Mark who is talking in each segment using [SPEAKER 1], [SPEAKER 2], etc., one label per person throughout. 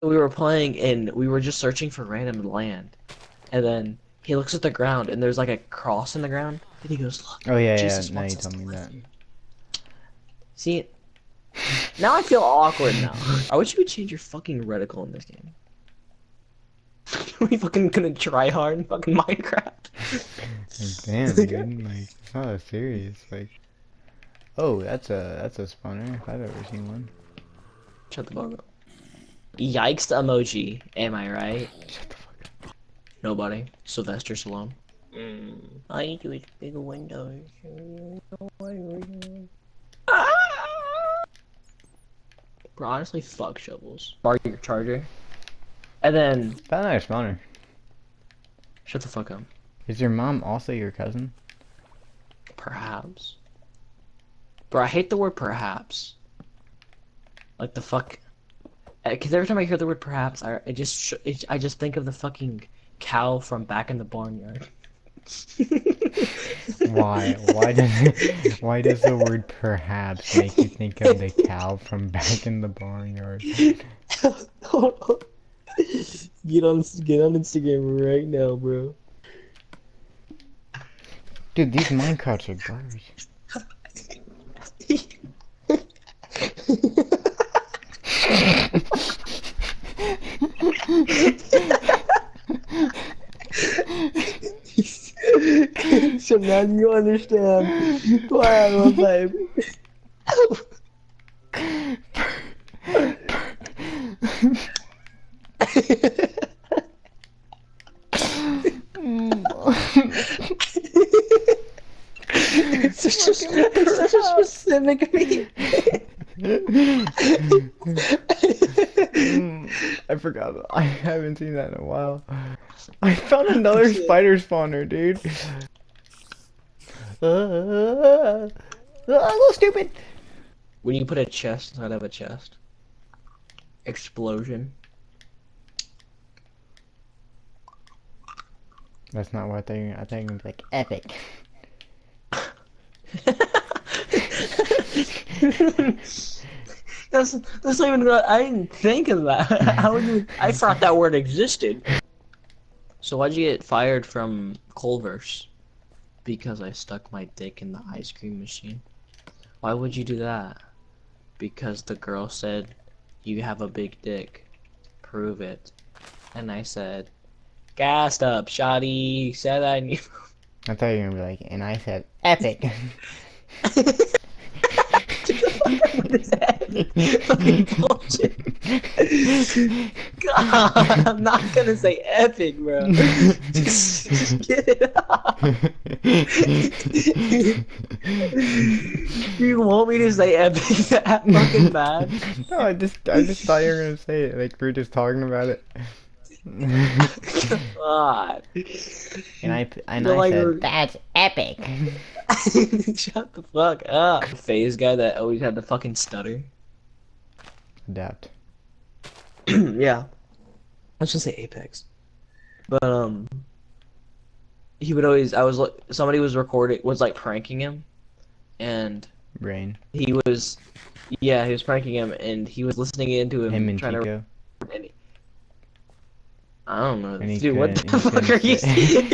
[SPEAKER 1] we were playing and we were just searching for random land, and then he looks at the ground and there's like a cross in the ground, and he goes, "Look,
[SPEAKER 2] Oh yeah,
[SPEAKER 1] Jesus
[SPEAKER 2] now you
[SPEAKER 1] wants us
[SPEAKER 2] told
[SPEAKER 1] to
[SPEAKER 2] me
[SPEAKER 1] live
[SPEAKER 2] that.
[SPEAKER 1] here." See, now I feel awkward now. I wish you would change your fucking reticle in this game. We fucking gonna try hard in fucking Minecraft.
[SPEAKER 2] Like, damn, dude, like it's not that serious. Like, oh, that's a spawner if I've ever seen one.
[SPEAKER 1] Shut the fuck up. Yikes emoji, am I right?
[SPEAKER 2] Shut the fuck up.
[SPEAKER 1] Nobody. Sylvester Stallone. I need to bigger windows. Bro, honestly, fuck shovels. Borrow your charger. And then,
[SPEAKER 2] Found another spawner.
[SPEAKER 1] shut the fuck up.
[SPEAKER 2] Is your mom also your cousin?
[SPEAKER 1] Perhaps. Bro, I hate the word perhaps. Like the fuck. Because every time I hear the word perhaps, I just think of the fucking cow from Back in the Barnyard.
[SPEAKER 2] Why? Why does the word perhaps make you think of the cow from Back in the Barnyard?
[SPEAKER 1] Hold on. Get on Instagram right now, bro.
[SPEAKER 2] Dude, these Minecarts are garbage.
[SPEAKER 1] So now you understand why I love baby. It's such a specific meme.
[SPEAKER 2] I forgot. I haven't seen that in a while. I found another spider spawner, dude. A little stupid.
[SPEAKER 1] When you put a chest inside of a chest. Explosion.
[SPEAKER 2] That's not what I think it was like epic.
[SPEAKER 1] That's not even what I didn't think of that. How would you? I thought that word existed. So why'd you get fired from Culver's? Because I stuck my dick in the ice cream machine. Why would you do that? Because the girl said, "You have a big dick. Prove it." And I said, "Gassed up, shoddy." Said I knew.
[SPEAKER 2] I thought you were gonna be like, and I said epic.
[SPEAKER 1] Fucking bullshit. God, I'm not gonna say epic, bro. Just get it out. You want me to say epic that fucking bad?
[SPEAKER 2] No, I just thought you were gonna say it. Like we were just talking about it.
[SPEAKER 1] God.
[SPEAKER 2] And I
[SPEAKER 1] like,
[SPEAKER 2] said that's epic.
[SPEAKER 1] Shut the fuck up. Phase guy that always had the fucking stutter.
[SPEAKER 2] Adapt.
[SPEAKER 1] Yeah. I was gonna say Apex. But he would always somebody was like pranking him, and
[SPEAKER 2] Brain.
[SPEAKER 1] he was pranking him, and he was listening into him
[SPEAKER 2] And
[SPEAKER 1] trying
[SPEAKER 2] Chico.
[SPEAKER 1] to I don't know.
[SPEAKER 2] And he
[SPEAKER 1] Dude, what the
[SPEAKER 2] couldn't
[SPEAKER 1] fuck are you
[SPEAKER 2] say-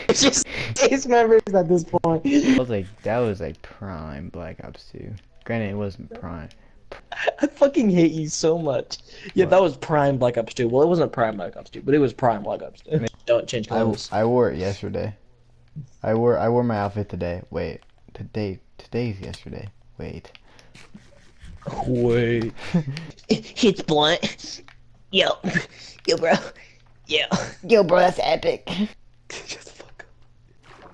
[SPEAKER 1] It's just case members at this point.
[SPEAKER 2] That was like prime Black Ops 2. Granted, it wasn't prime.
[SPEAKER 1] I fucking hate you so much. Yeah,
[SPEAKER 2] What?
[SPEAKER 1] that was prime Black Ops 2. Well, it wasn't prime Black Ops 2, but it was prime Black Ops 2. Don't change clothes.
[SPEAKER 2] I wore it yesterday. I wore my outfit today. Wait, today's yesterday. Wait.
[SPEAKER 1] Wait. It's blunt. Yo, bro. Yo, bro, that's epic. Shut the fuck up.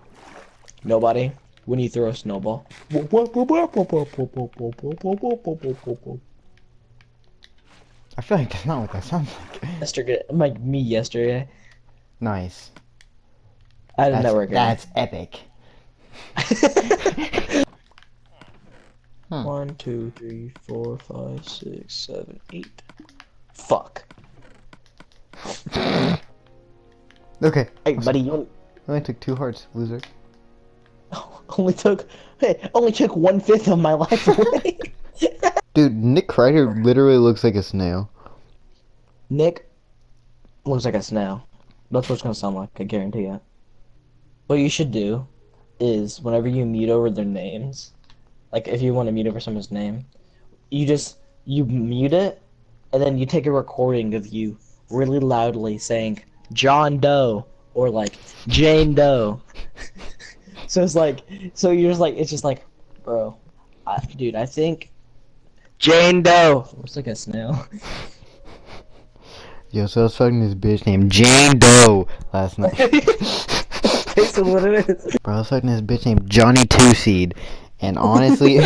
[SPEAKER 1] Nobody. When you throw a snowball.
[SPEAKER 2] I feel like that's not what that sounds like.
[SPEAKER 1] Yesterday, like me yesterday.
[SPEAKER 2] Nice.
[SPEAKER 1] I didn't network it.
[SPEAKER 2] That's epic.
[SPEAKER 1] 1, 2, 3, 4, 5, 6, 7, 8. Fuck.
[SPEAKER 2] Okay.
[SPEAKER 1] Hey, buddy, you
[SPEAKER 2] I only took 2 hearts, loser.
[SPEAKER 1] only took 1/5 of my life away.
[SPEAKER 2] Dude, Nick Kreider literally looks like a snail.
[SPEAKER 1] Nick looks like a snail. That's what it's gonna sound like, I guarantee it. What you should do is whenever you mute over their names, like if you want to mute over someone's name, you mute it and then you take a recording of you really loudly saying John Doe or like Jane Doe. So it's like, so you're just like, it's just like, bro, dude, I think Jane Doe looks like a snail.
[SPEAKER 2] Yo, so I was fucking this bitch named Jane Doe last night.
[SPEAKER 1] That's what it is.
[SPEAKER 2] Bro, I was fucking this bitch named Johnny Two Seed, and honestly,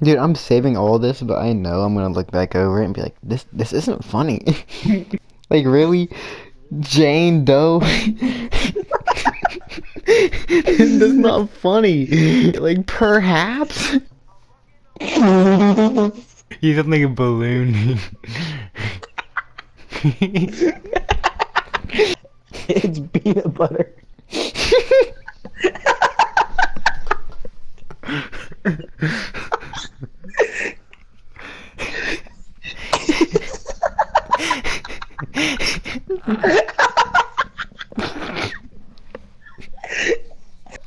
[SPEAKER 2] dude, I'm saving all this, but I know I'm gonna look back over it and be like, this isn't funny. Like, really, Jane Doe? That's not funny. Like, perhaps. He's something like a balloon.
[SPEAKER 1] It's peanut butter.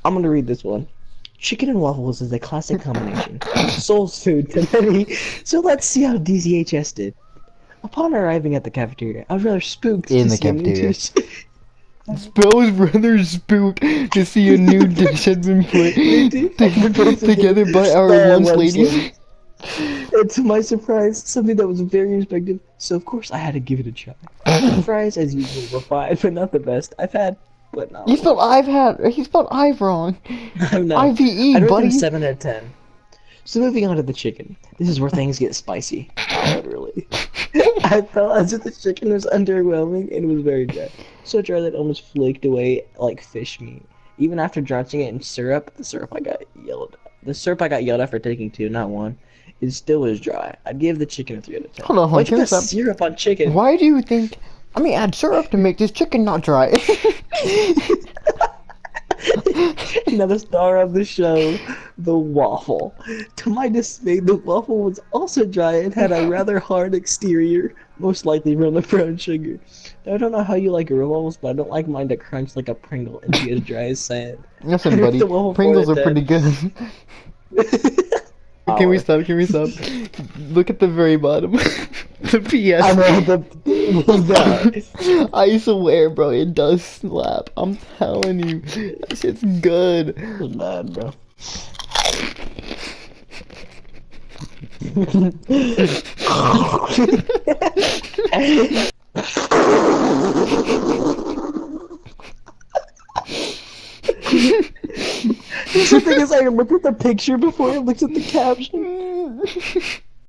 [SPEAKER 1] I'm gonna read this one. Chicken and waffles is a classic combination. Soul's food to many. So let's see how DZHS did. Upon arriving at the cafeteria, I was rather spooked
[SPEAKER 2] In
[SPEAKER 1] to
[SPEAKER 2] the
[SPEAKER 1] see a new
[SPEAKER 2] cafeteria.
[SPEAKER 1] dish.
[SPEAKER 2] I was rather spooked to see a new dish had been put together by our lunch lady.
[SPEAKER 1] And to my surprise, something that was very respected, so of course I had to give it a try. The fries, as usual, were fine, but not the best I've had, but not.
[SPEAKER 2] He spelled I've wrong.
[SPEAKER 1] No.
[SPEAKER 2] IVE,
[SPEAKER 1] I'd rate
[SPEAKER 2] buddy.
[SPEAKER 1] them 7 out of 10. So moving on to the chicken. This is where things get spicy. Literally. I felt as if the chicken was underwhelming and was very dry. So dry that it almost flaked away like fish meat. Even after drenching it in syrup, the syrup I got yelled at for taking 2, not 1. It still was dry. I'd give the chicken a 3 out of 10.
[SPEAKER 2] Hold on,
[SPEAKER 1] Why'd you put
[SPEAKER 2] stop.
[SPEAKER 1] syrup on chicken?
[SPEAKER 2] Why do you think? I mean, add syrup to make this chicken not dry.
[SPEAKER 1] Another star of the show, the waffle. To my dismay, the waffle was also dry and had a rather hard exterior, most likely from the brown sugar. Now, I don't know how you like your waffles, but I don't like mine to crunch like a Pringle and be as dry as sand.
[SPEAKER 2] Listen,
[SPEAKER 1] I'd rate
[SPEAKER 2] buddy,
[SPEAKER 1] the waffle 4
[SPEAKER 2] Pringles
[SPEAKER 1] out
[SPEAKER 2] are
[SPEAKER 1] of
[SPEAKER 2] pretty
[SPEAKER 1] 10.
[SPEAKER 2] good. Can we stop? Look at the very bottom. The PS.
[SPEAKER 1] I know the
[SPEAKER 2] I swear, bro, it does slap. I'm telling you, that shit's good.
[SPEAKER 1] It was bad, bro. The thing is, I looked at the picture before I looked at the caption.